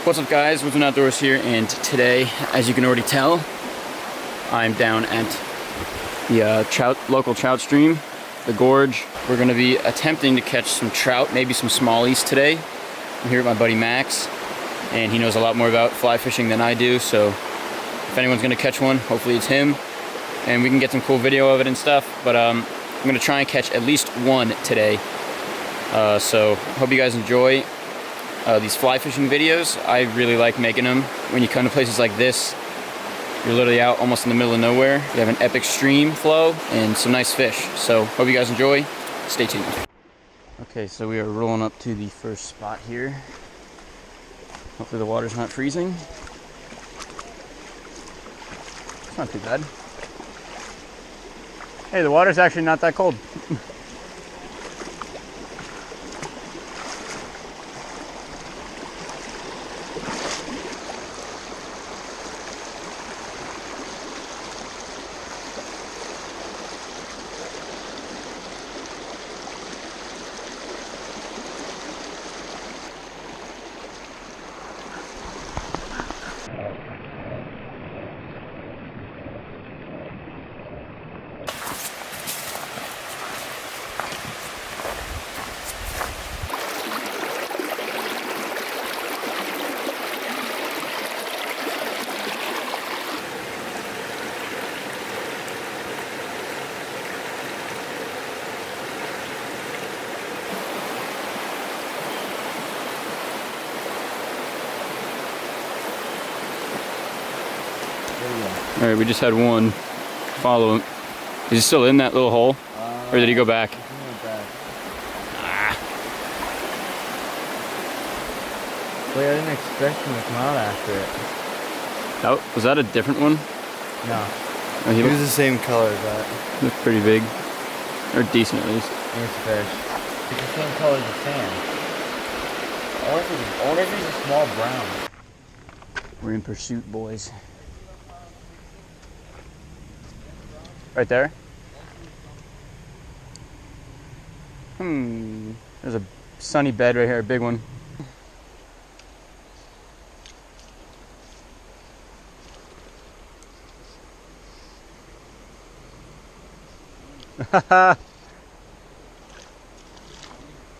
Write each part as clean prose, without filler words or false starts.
What's up guys, Woods and Outdoors here, and today, as you can already tell, I'm down at the local trout stream, the gorge. We're going to be attempting to catch some trout, maybe some smallies today. I'm here with my buddy Max, and he knows a lot more about fly fishing than I do, so if anyone's going to catch one, hopefully it's him, and we can get some cool video of it and stuff. But I'm going to try and catch at least one today, so hope you guys enjoy these fly fishing videos. I really like making them. When you come to places like this, you're literally out almost in the middle of nowhere. You have an epic stream flow and some nice fish. So hope you guys enjoy. Stay tuned. Okay, so we are rolling up to the first spot here. Hopefully the water's not freezing. It's not too bad. Hey, the water's actually not that cold. All right, we just had one. Follow him. Is he still in that little hole? Or did he go back? He went back. Ah. Wait, I didn't expect him to come out after it. Oh, was that a different one? No. Oh, He was the same color as that. Looks pretty big. Or decent at least. It's fish. It's the same color as the sand. I wonder if he's a small brown. We're in pursuit, boys. Right there? There's a sunny bed right here, a big one.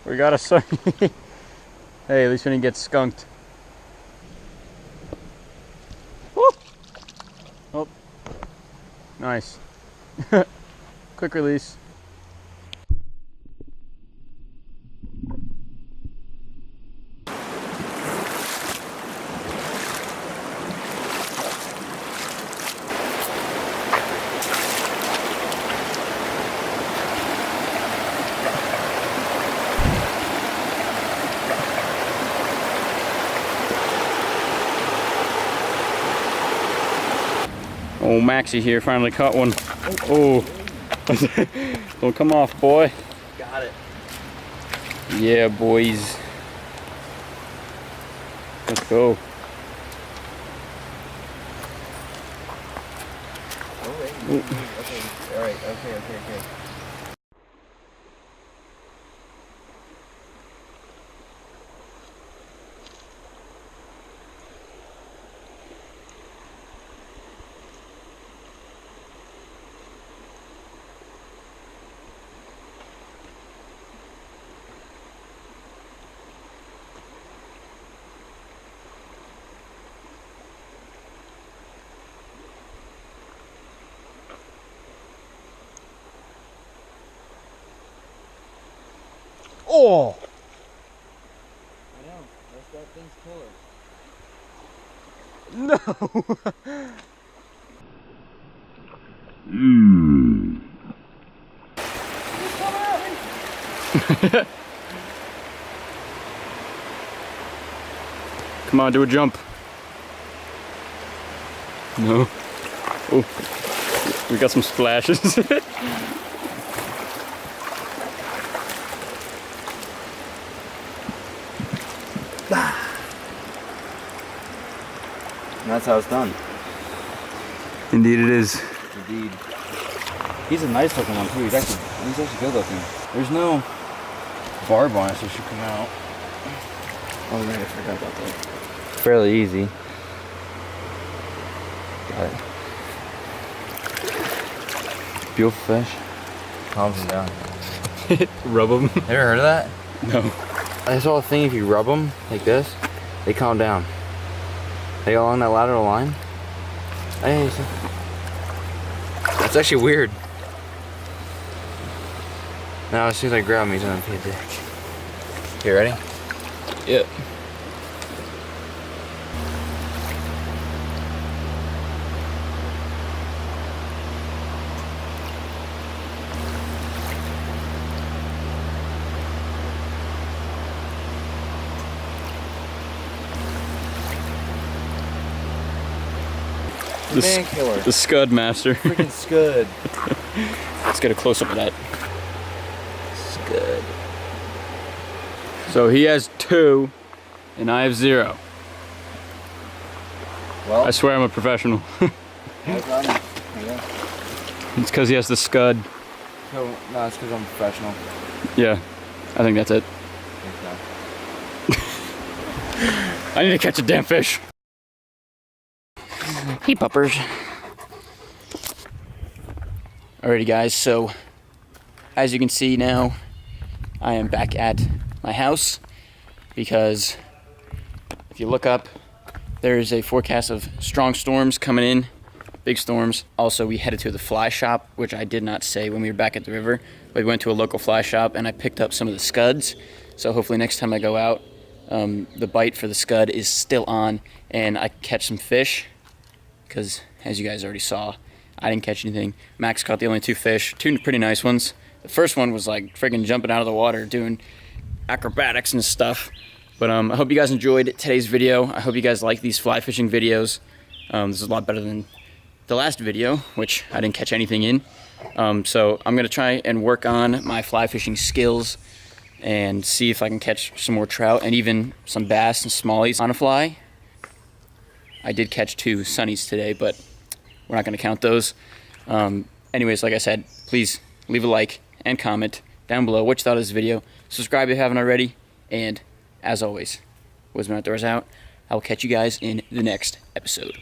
We got a sunny. Hey, at least we didn't get skunked. Woo! Oh, nice. Quick release. Oh, Maxie here finally caught one. Oh. Don't come off, boy. Got it. Yeah, boys. Let's go. Oh, wait. Okay, alright, okay. Oh! I know, that's that thing's killer. No! Come on, do a jump. No. Oh, we got some splashes. And that's how it's done. Indeed it is. Indeed. He's a nice looking one too. He's actually good looking. There's no barb on it, so it should come out. Oh right, I forgot about that. fairly easy. Got it. Beautiful fish. Calms them down. Rub them? You ever heard of that? No. I saw a thing, if you rub them like this, they calm down. They go along that lateral line. Hey, that's actually weird. Now as soon as I grab him, he's gonna be a dick. You ready? Yep. Man killer. The SCUD master. Freaking SCUD. Let's get a close up of that. SCUD. So he has 2, and I have 0. Well, I swear I'm a professional. no problem. Yeah. It's because he has the SCUD. So, no, it's because I'm a professional. Yeah, I think that's it. I need to catch a damn fish. Hey, puppers. Alrighty, guys, so as you can see now, I am back at my house because if you look up, there's a forecast of strong storms coming in, big storms. Also, we headed to the fly shop, which I did not say when we were back at the river, but we went to a local fly shop and I picked up some of the SCUDs. So hopefully next time I go out, the bite for the SCUD is still on and I can catch some fish. Because, as you guys already saw, I didn't catch anything. Max caught the only 2 fish, 2 pretty nice ones. The first one was like friggin' jumping out of the water, doing acrobatics and stuff. But I hope you guys enjoyed today's video. I hope you guys like these fly fishing videos. This is a lot better than the last video, which I didn't catch anything in. So I'm gonna try and work on my fly fishing skills and see if I can catch some more trout and even some bass and smallies on a fly. I did catch 2 sunnies today, but we're not going to count those. Anyways, like I said, please leave a like and comment down below what you thought of this video. Subscribe if you haven't already. And as always, Wisdom Outdoors out. I will catch you guys in the next episode.